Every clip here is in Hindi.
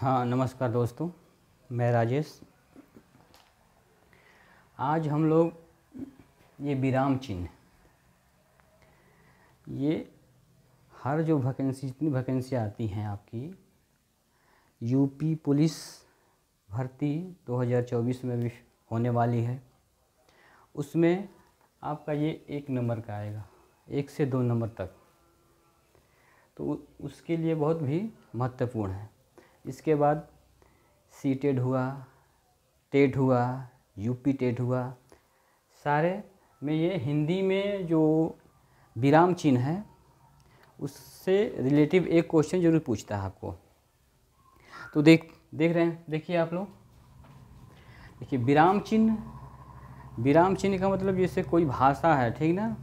हाँ, नमस्कार दोस्तों। मैं राजेश। आज हम लोग ये विराम चिन्ह, ये हर जो वैकेंसी, जितनी वैकेंसी आती हैं आपकी यूपी पुलिस भर्ती 2024 में भी होने वाली है, उसमें आपका ये 1 नंबर का आएगा, 1 से 2 नंबर तक। तो उसके लिए बहुत भी महत्वपूर्ण है। इसके बाद सीटेट हुआ, टेट हुआ, यूपी टेट हुआ, सारे में ये हिंदी में जो विराम चिन्ह है उससे रिलेटिव एक क्वेश्चन जरूर पूछता है आपको। तो देख रहे हैं, देखिए आप लोग, देखिए विराम चिन्ह का मतलब जैसे कोई भाषा है, ठीक ना,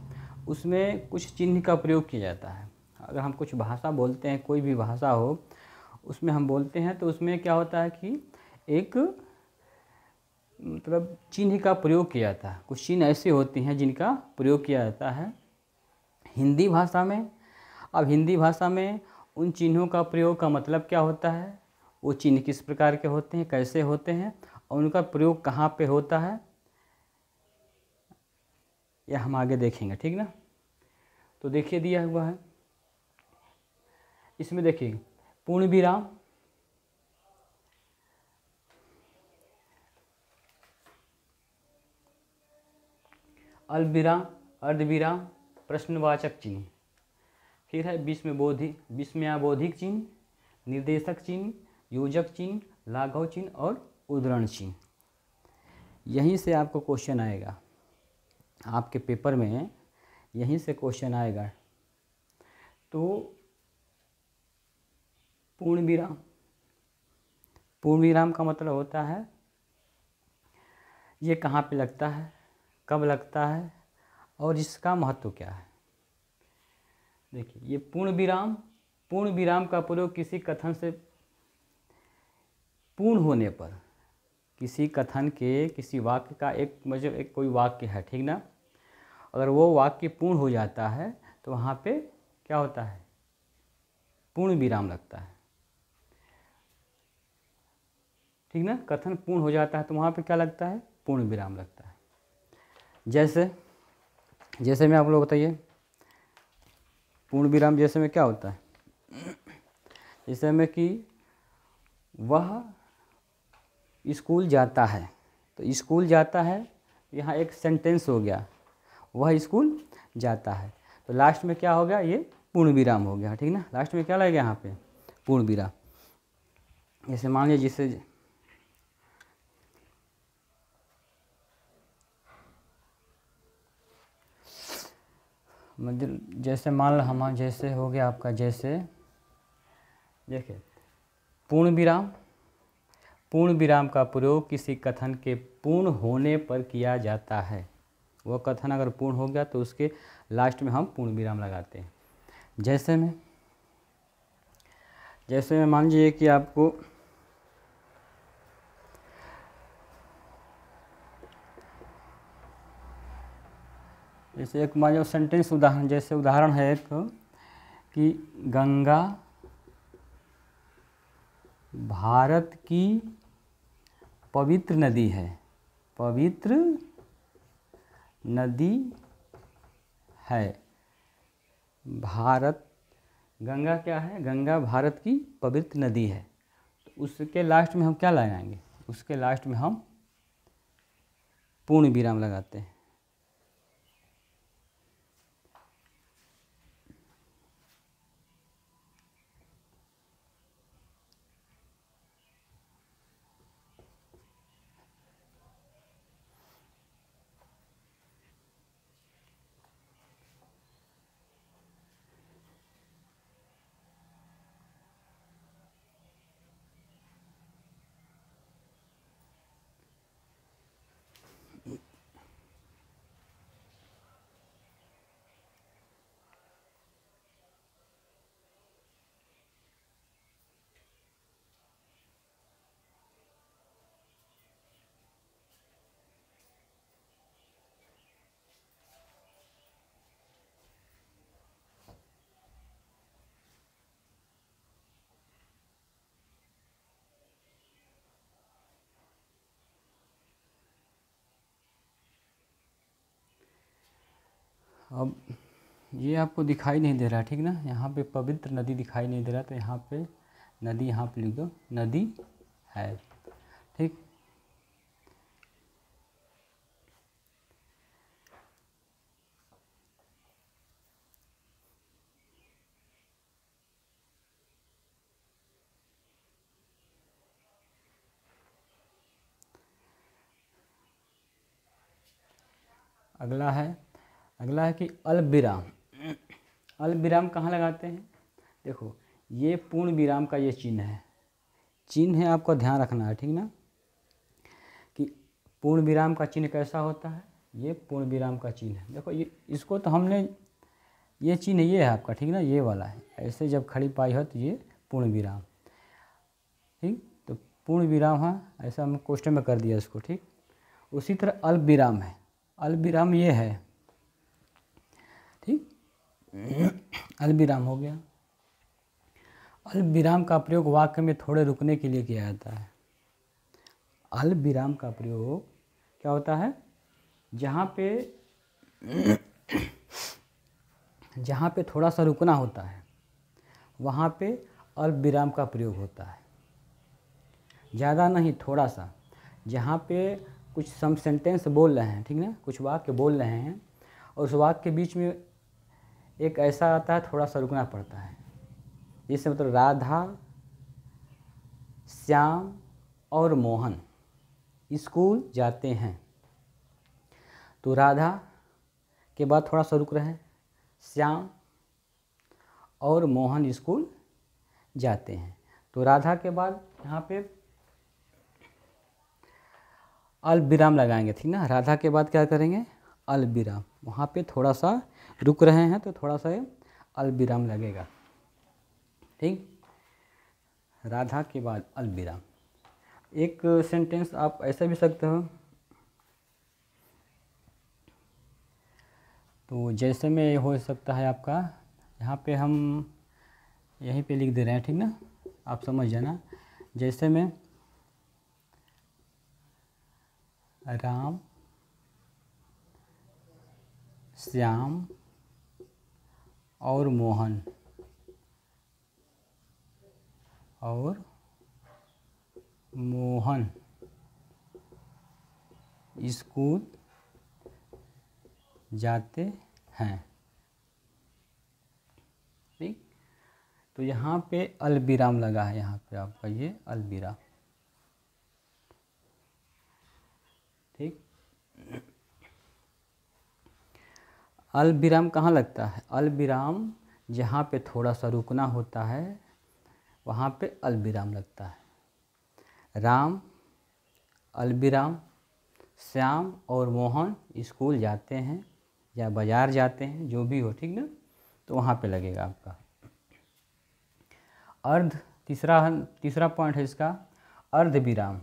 उसमें कुछ चिन्ह का प्रयोग किया जाता है। अगर हम कुछ भाषा बोलते हैं, कोई भी भाषा हो, उसमें हम बोलते हैं तो उसमें क्या होता है कि एक मतलब चिन्ह का प्रयोग किया जाता है। कुछ चिन्ह ऐसे होते हैं जिनका प्रयोग किया जाता है हिंदी भाषा में। अब हिंदी भाषा में उन चिन्हों का प्रयोग का मतलब क्या होता है, वो चिन्ह किस प्रकार के होते हैं, कैसे होते हैं और उनका प्रयोग कहाँ पे होता है, यह हम आगे देखेंगे, ठीक ना। तो देखिए दिया हुआ है इसमें, देखिए पूर्ण विराम, अल्पविराम, अर्धविराम, प्रश्नवाचक चिन्ह, फिर है विस्मयाबोधिक चिन्ह, निर्देशक चिन्ह, योजक चिन्ह, लाघव चिन्ह और उद्धरण चिन्ह। यहीं से आपको क्वेश्चन आएगा, आपके पेपर में यहीं से क्वेश्चन आएगा। तो पूर्ण विराम का मतलब होता है ये कहाँ पे लगता है, कब लगता है और इसका महत्व क्या है। देखिए ये पूर्ण विराम का प्रयोग किसी कथन से पूर्ण होने पर, किसी कथन के, किसी वाक्य का एक मतलब एक कोई वाक्य है, ठीक ना, अगर वो वाक्य पूर्ण हो जाता है तो वहाँ पे क्या होता है, पूर्ण विराम लगता है, ठीक ना। कथन पूर्ण हो जाता है तो वहाँ पे क्या लगता है, पूर्ण विराम लगता है। जैसे मैं आप लोग बताइए, पूर्ण विराम जैसे में क्या होता है, जैसे में कि वह स्कूल जाता है, तो स्कूल जाता है, यहाँ एक सेंटेंस हो गया, वह स्कूल जाता है, तो लास्ट में क्या हो गया, ये पूर्ण विराम हो गया, ठीक ना। लास्ट में क्या लगेगा यहाँ पे, पूर्ण विराम। जैसे मान लीजिए, जैसे मान लो हम, जैसे हो गया आपका, जैसे देखिए पूर्ण विराम का प्रयोग किसी कथन के पूर्ण होने पर किया जाता है। वह कथन अगर पूर्ण हो गया तो उसके लास्ट में हम पूर्ण विराम लगाते हैं। जैसे में मान लीजिए कि आपको जैसे एक मान लो सेंटेंस उदाहरण, जैसे उदाहरण है एक कि गंगा भारत की पवित्र नदी है, पवित्र नदी है। भारत, गंगा क्या है, गंगा भारत की पवित्र नदी है, तो उसके लास्ट में हम क्या लगाएंगे, उसके लास्ट में हम पूर्ण विराम लगाते हैं। अब ये आपको दिखाई नहीं दे रहा, ठीक ना, यहाँ पे पवित्र नदी दिखाई नहीं दे रहा, तो यहाँ पे नदी, यहाँ पे लिख दो नदी है, ठीक। अगला है कि अल्पविराम। अल्पविराम कहाँ लगाते हैं? देखो ये पूर्ण विराम का ये चिन्ह है, आपको ध्यान रखना है, ठीक ना, कि पूर्ण विराम का चिन्ह कैसा होता है, ये पूर्ण विराम का चिन्ह है। देखो ये इसको तो हमने, ये चिन्ह ये है आपका, ठीक ना, ये वाला है, ऐसे जब खड़ी पाई हो तो ये पूर्ण विराम, ठीक। तो पूर्ण विराम है, ऐसा हम क्वेश्चन में कर दिया इसको, ठीक। उसी तरह अल्पविराम है, अल्पविराम ये है, ठीक। अल्पविराम हो गया। अल्पविराम का प्रयोग वाक्य में थोड़े रुकने के लिए किया जाता है। अल्पविराम का प्रयोग क्या होता है? जहाँ पे थोड़ा सा रुकना होता है वहाँ पे अल्पविराम का प्रयोग होता है, ज़्यादा नहीं, थोड़ा सा। जहाँ पे कुछ सम सेंटेंस बोल रहे हैं, ठीक ना, कुछ वाक्य बोल रहे हैं और उस वाक्य के बीच में एक ऐसा आता है, थोड़ा सा रुकना पड़ता है। जैसे मतलब राधा, श्याम और मोहन स्कूल जाते हैं, तो राधा के बाद थोड़ा सा रुक रहे हैं, श्याम और मोहन स्कूल जाते हैं, तो राधा के बाद यहाँ पे अल्पविराम लगाएंगे, ठीक ना। राधा के बाद क्या करेंगे? अल्पविराम। वहाँ पे थोड़ा सा रुक रहे हैं तो थोड़ा सा अल्पविराम लगेगा, ठीक। राधा के बाद अल्पविराम। एक सेंटेंस आप ऐसा भी सकते हो, तो जैसे में हो सकता है आपका, यहाँ पे हम यहीं पे लिख दे रहे हैं, ठीक ना, आप समझ जाना। जैसे में राम, श्याम और मोहन स्कूल जाते हैं, ठीक। तो यहाँ पे अल्पविराम लगा है, यहाँ पे आपका ये अल्पविराम, ठीक। अल्पविराम कहाँ लगता है? अल्पविराम जहाँ पे थोड़ा सा रुकना होता है वहाँ पे अल्पविराम लगता है। राम, अल्पविराम, श्याम और मोहन स्कूल जाते हैं या बाज़ार जाते हैं, जो भी हो, ठीक ना, तो वहाँ पे लगेगा आपका अर्ध। तीसरा पॉइंट है इसका अर्धविराम।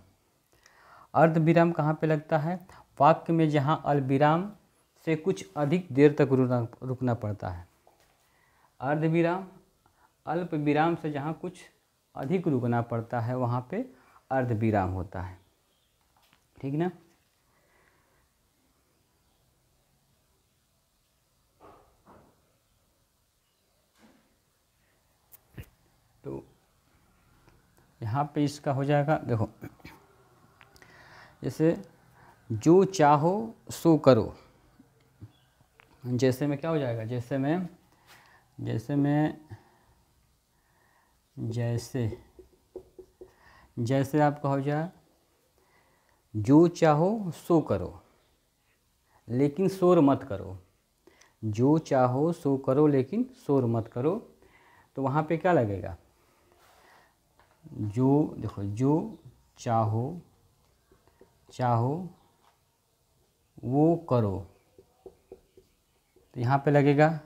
अर्धविराम कहाँ पे लगता है? वाक्य में जहाँ अल्पविराम से कुछ अधिक देर तक रुकना पड़ता है। अर्धविराम अल्पविराम से जहाँ कुछ अधिक रुकना पड़ता है वहाँ पे अर्धविराम होता है, ठीक ना। तो यहाँ पे इसका हो जाएगा, देखो जैसे जो चाहो सो करो, जैसे में क्या हो जाएगा? जैसे आपका हो जाए जो चाहो सो करो लेकिन शोर मत करो। जो चाहो सो करो लेकिन शोर मत करो, तो वहाँ पे क्या लगेगा? देखो जो चाहो वो करो, तो यहाँ पे लगेगा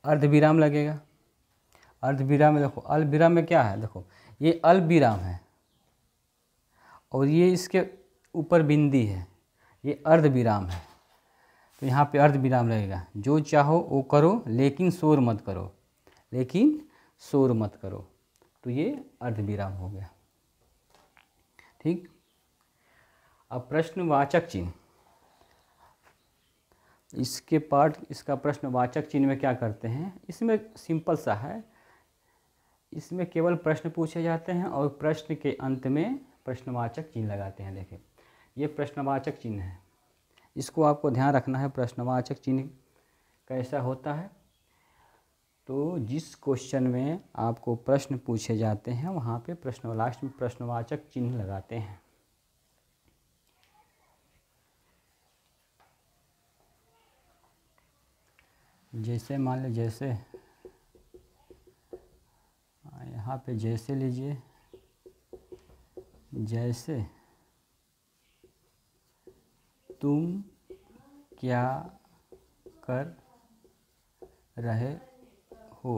अर्धविराम लगेगा। अर्धविराम में देखो, अल्पविराम में क्या है? देखो ये अल्पविराम है और ये इसके ऊपर बिंदी है, ये अर्धविराम है, तो यहाँ पे अर्धविराम लगेगा। जो चाहो वो करो लेकिन शोर मत करो, तो ये अर्धविराम हो गया, ठीक। अब प्रश्नवाचक चिन्ह। इसके पार्ट, इसका प्रश्नवाचक चिन्ह में क्या करते हैं, इसमें सिंपल सा है, इसमें केवल प्रश्न पूछे जाते हैं और प्रश्न के अंत में प्रश्नवाचक चिन्ह लगाते हैं। देखिए ये प्रश्नवाचक चिन्ह है, इसको आपको ध्यान रखना है। प्रश्नवाचक चिन्ह कैसा होता है, तो जिस क्वेश्चन में आपको प्रश्न पूछे जाते हैं वहाँ पे लास्ट में प्रश्नवाचक चिन्ह लगाते हैं। जैसे मान लीजिए, जैसे यहाँ पे जैसे लीजिए, जैसे तुम क्या कर रहे हो,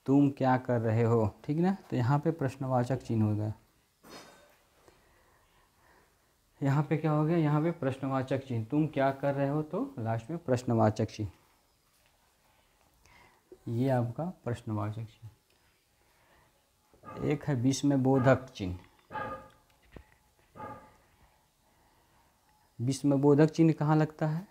तुम क्या कर रहे हो, ठीक ना। तो यहाँ पे प्रश्नवाचक चिन्ह हो गया, यहाँ पे क्या हो गया, यहाँ पे प्रश्नवाचक चिन्ह, तुम क्या कर रहे हो, तो लास्ट में प्रश्नवाचक चिन्ह, ये आपका प्रश्नवाचक चिन्ह। एक है विस्मयबोधक चिन्ह। विस्मयबोधक चिन्ह कहाँ लगता है,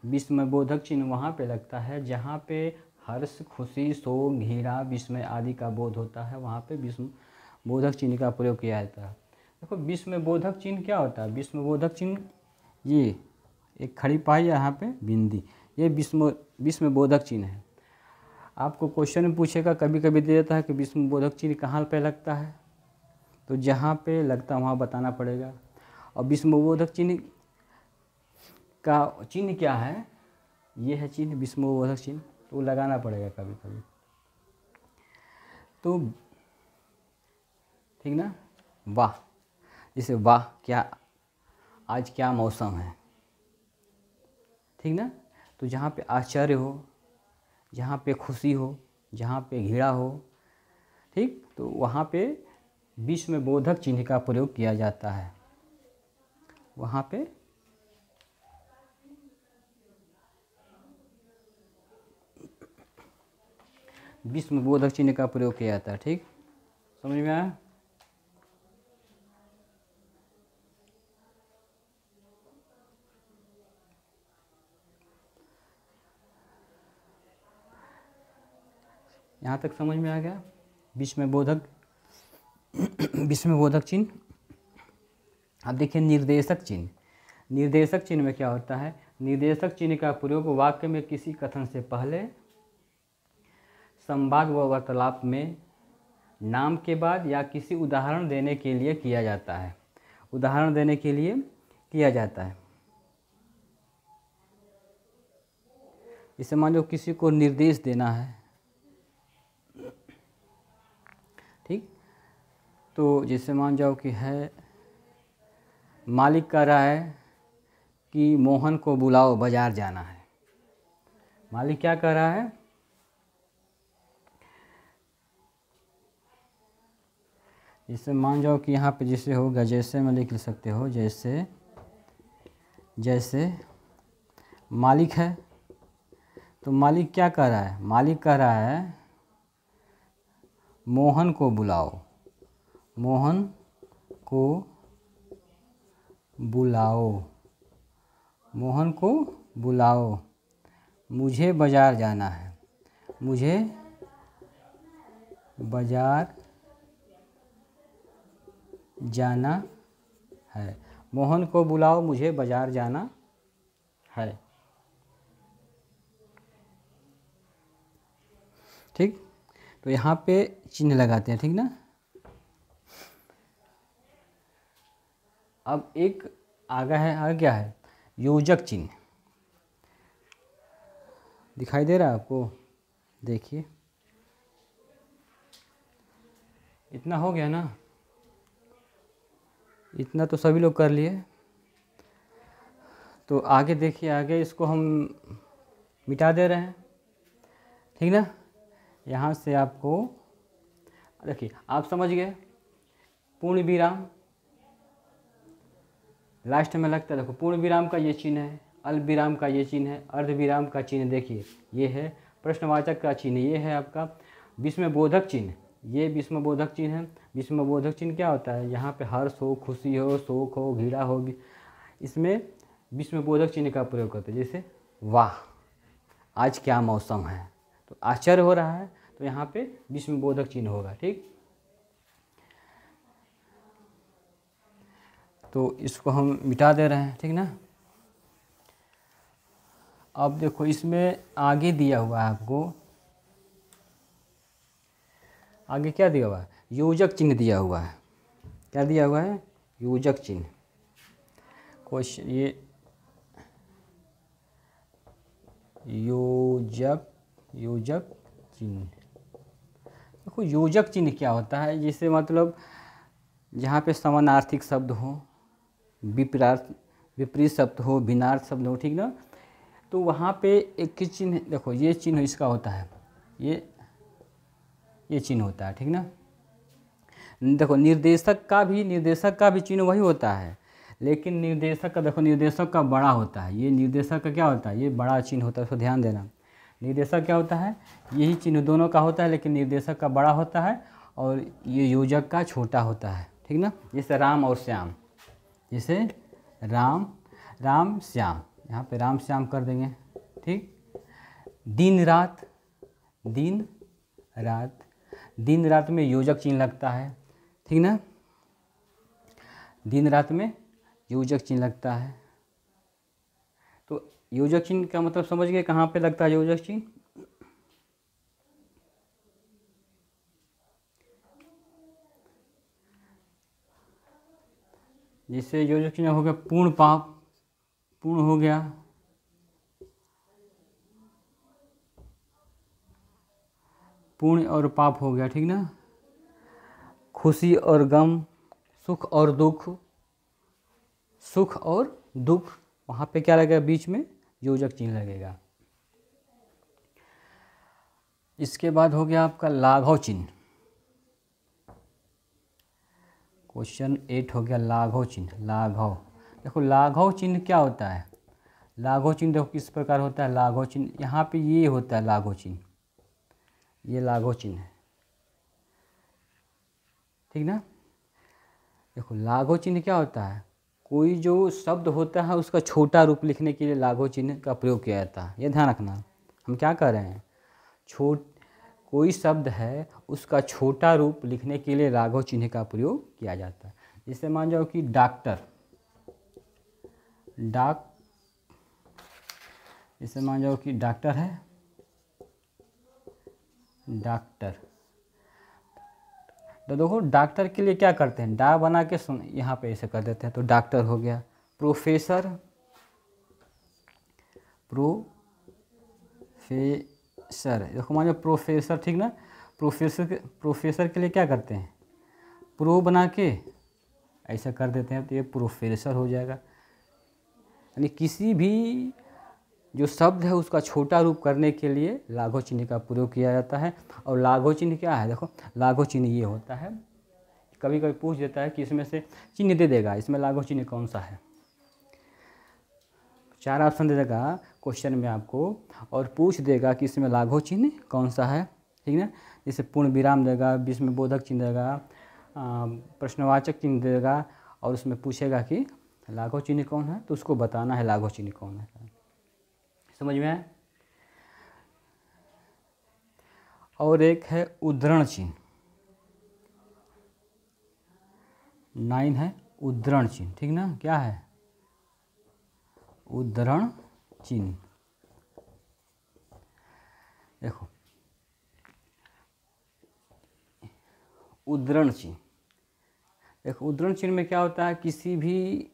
विस्मयबोधक चिन्ह वहाँ पे लगता है जहाँ पे हर्ष, खुशी, शोक, घृणा, विस्मय आदि का बोध होता है, वहाँ पे विस्मयबोधक चिन्ह का प्रयोग किया जाता है। देखो विस्मयबोधक चिन्ह क्या होता है, विस्मयबोधक चिन्ह ये एक खड़ी पाई यहाँ पे बिंदी, ये विस्मयबोधक चिन्ह है। आपको क्वेश्चन में पूछेगा, कभी कभी दे देता है कि विस्मयबोधक चिन्ह कहाँ पे लगता है, तो जहाँ पे लगता है वहाँ बताना पड़ेगा। और विस्मयबोधक चिन्ह का चिन्ह क्या है, ये है चिन्ह विस्मयबोधक चिन्ह, तो लगाना पड़ेगा कभी कभी, तो ठीक ना। वाह, जैसे वाह क्या, आज क्या मौसम है, ठीक ना। तो जहाँ पे आश्चर्य हो, जहाँ पे खुशी हो, जहाँ पे घृणा हो, ठीक, तो वहाँ पे विस्मयबोधक चिन्ह का प्रयोग किया जाता है। वहाँ पे विस्मयबोधक चिन्ह का प्रयोग किया जाता है, ठीक, समझ में आया। यहाँ तक समझ में आ गया विस्मयबोधक विस्मयबोधक चिन्ह। अब देखिए निर्देशक चिन्ह। निर्देशक चिन्ह में क्या होता है, निर्देशक चिन्ह का प्रयोग वाक्य में किसी कथन से पहले, संवाद व वार्तालाप में नाम के बाद या किसी उदाहरण देने के लिए किया जाता है। उदाहरण देने के लिए किया जाता है। जैसे मान लो किसी को निर्देश देना है, ठीक, तो जैसे मान जाओ कि है मालिक कह रहा है कि मोहन को बुलाओ, बाजार जाना है। मालिक क्या कह रहा है, जैसे मान जाओ कि यहाँ पे जैसे होगा, जैसे में लिख सकते हो, जैसे जैसे मालिक है, तो मालिक क्या कह रहा है, मालिक कह रहा है मोहन को बुलाओ, मोहन को बुलाओ, मोहन को बुलाओ, मुझे बाजार जाना है, मुझे बाजार जाना है, मोहन को बुलाओ, मुझे बाजार जाना है, ठीक। तो यहाँ पे चिन्ह लगाते हैं, ठीक ना। अब एक आगे है, आगे क्या है, योजक चिन्ह। दिखाई दे रहा है आपको, देखिए इतना हो गया ना, इतना तो सभी लोग कर लिए। तो आगे देखिए, आगे इसको हम मिटा दे रहे हैं, ठीक ना। यहाँ से आपको देखिए, आप समझ गए, पूर्ण विराम लास्ट में लगता है। देखो पूर्ण विराम का ये चिन्ह है, अल्प विराम का ये चिन्ह है, अर्ध विराम का चिन्ह देखिए ये है, प्रश्नवाचक का चिन्ह ये है आपका, विस्मयबोधक चिन्ह ये विस्मयबोधक चिन्ह है। विस्मयबोधक चिन्ह क्या होता है, यहाँ पे हर्ष हो, खुशी हो, शोक हो, घृणा हो, इसमें विस्मयबोधक चिन्ह का प्रयोग करते हैं। जैसे वाह, आज क्या मौसम है, तो आश्चर्य हो रहा है तो यहाँ पे विस्मयबोधक चिन्ह होगा। ठीक, तो इसको हम मिटा दे रहे हैं। ठीक ना। अब देखो इसमें आगे दिया हुआ है आपको, आगे क्या दिया हुआ है, योजक चिन्ह दिया हुआ है। क्या दिया हुआ है, योजक चिन्ह। क्वेश्चन ये योजक चिन्ह। देखो योजक चिन्ह क्या होता है, जिससे मतलब जहाँ पे समानार्थिक शब्द हो, विपरीत शब्द हो, भिन्नार्थ शब्द हो, ठीक ना, तो वहाँ पे एक चिन्ह, देखो ये चिन्ह इसका होता है, ये चिन्ह होता है। ठीक ना। देखो निर्देशक का भी चिन्ह वही होता है, लेकिन निर्देशक का, देखो निर्देशक का बड़ा होता है, ये निर्देशक का क्या होता है, ये बड़ा चिन्ह होता है, उसको ध्यान देना। निर्देशक क्या होता है, यही चिन्ह दोनों का होता है, लेकिन निर्देशक का बड़ा होता है और ये योजक का छोटा होता है। ठीक ना। जैसे राम और श्याम, जैसे राम श्याम, यहाँ पे राम श्याम कर देंगे। ठीक। दिन रात में योजक चिन्ह लगता है। ठीक ना। दिन रात में योजक चिन्ह लगता है। तो योजक चिन्ह का मतलब समझ गए कहाँ पे लगता है योजक चिन्ह। जैसे योजक चिन्ह हो गया पूर्ण पाप, पूर्ण हो गया, पूर्ण और पाप हो गया। ठीक ना। खुशी और गम, सुख और दुख, वहाँ पे क्या लगेगा, बीच में योजक चिन्ह लगेगा। इसके बाद हो गया आपका लाघव चिन्ह। क्वेश्चन 8 हो गया लाघव चिन्ह। लाघव, देखो लाघव चिन्ह क्या होता है, लाघव चिन्ह देखो किस प्रकार होता है। लाघव चिन्ह यहाँ पे ये होता है, लाघव चिन्ह, ये लाघव चिन्ह है। ठीक ना। देखो लाघव चिन्ह क्या होता है, कोई जो शब्द होता है उसका छोटा रूप लिखने के लिए लाघव चिन्ह का प्रयोग किया जाता है। ये ध्यान रखना, हम क्या कर रहे हैं, कोई शब्द है उसका छोटा रूप लिखने के लिए लाघव चिन्ह का प्रयोग किया जाता है। जैसे मान जाओ कि जैसे मान जाओ कि डॉक्टर है, डॉक्टर, तो देखो डॉक्टर के लिए क्या करते हैं, डा बना के यहाँ पे ऐसे कर देते हैं, तो डॉक्टर हो गया। प्रोफेसर, देखो मान लो प्रोफेसर, ठीक ना, प्रोफेसर के लिए क्या करते हैं, प्रो बना के ऐसा कर देते हैं, तो ये प्रोफेसर हो जाएगा। यानी किसी भी जो शब्द है उसका छोटा रूप करने के लिए लाघव चिन्ह का प्रयोग किया जाता है। और लाघव चिन्ह क्या है, देखो लाघव चिन्ह ये होता है, कभी कभी पूछ देता है कि इसमें से चिन्ह दे देगा, इसमें लाघव चिन्ह कौन सा है। 4 ऑप्शन दे देगा क्वेश्चन में आपको, और पूछ देगा कि इसमें लाघव चिन्ह कौन सा है। ठीक है। जैसे पूर्ण विराम देगा, विस्मयबोधक चिन्ह देगा, प्रश्नवाचक चिन्ह देगा, और उसमें पूछेगा कि लाघव चिन्ह कौन है, तो उसको बताना है लाघव चिन्ह कौन है। समझ में आया। और एक है उद्धरण चिन्ह। 9 है उद्धरण चिन्ह। ठीक ना, क्या है, उद्धरण चिन्ह। देखो उद्धरण चिन्ह, देखो उद्धरण चिन्ह में क्या होता है, किसी भी,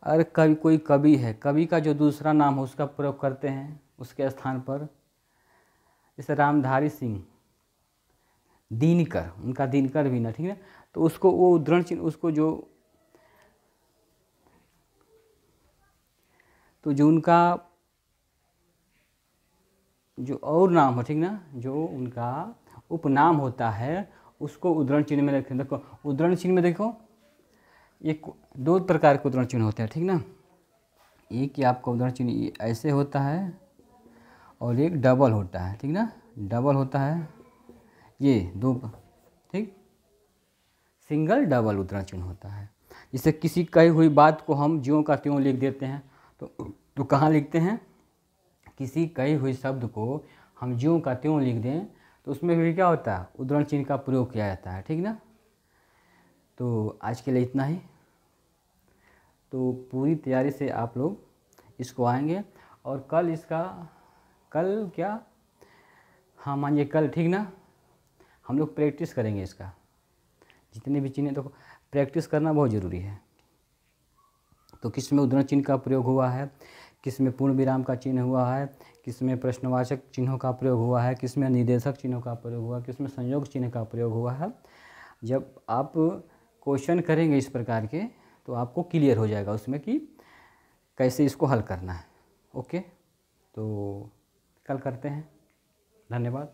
अगर कवि, कोई कवि है, कवि का जो दूसरा नाम हो उसका प्रयोग करते हैं उसके स्थान पर। जैसे रामधारी सिंह, दिनकर, उनका दिनकर भी ना, ठीक है, तो उसको वो उद्धरण चिन्ह, उसको जो उनका जो और नाम हो, ठीक ना, जो उनका उपनाम होता है उसको उद्धरण चिन्ह में रखें। देखो उद्धरण चिन्ह में देखो एक 2 प्रकार के उद्धरण चिन्ह होते हैं। ठीक ना, एक आपका उद्धरण चिन्ह ऐसे होता है और एक डबल होता है। ठीक ना, डबल होता है ये 2, ठीक, सिंगल डबल उद्धरण चिन्ह होता है। इसे किसी कही हुई बात को हम ज्यों का त्यों लिख देते हैं, तो कहाँ लिखते हैं? किसी कही हुई शब्द को हम ज्यों का त्यों लिख दें तो उसमें भी क्या होता है? उद्धरण चिन्ह का प्रयोग किया जाता है, ठीक ना। तो आज के लिए इतना ही। तो पूरी तैयारी से आप लोग इसको आएंगे और कल क्या, हाँ मानिए कल, ठीक ना, हम लोग प्रैक्टिस करेंगे इसका। जितने भी चिन्ह, तो प्रैक्टिस करना बहुत ज़रूरी है। तो किस में उद्धरण चिन्ह का प्रयोग हुआ है, किस में पूर्ण विराम का चिन्ह हुआ है, किस में प्रश्नवाचक चिन्हों का प्रयोग हुआ है, किस में निर्देशक चिन्हों का प्रयोग हुआ है, किस में संयोग चिन्ह का प्रयोग हुआ है। जब आप क्वेश्चन करेंगे इस प्रकार के तो आपको क्लियर हो जाएगा उसमें कि कैसे इसको हल करना है। ओके, तो कल करते हैं। धन्यवाद।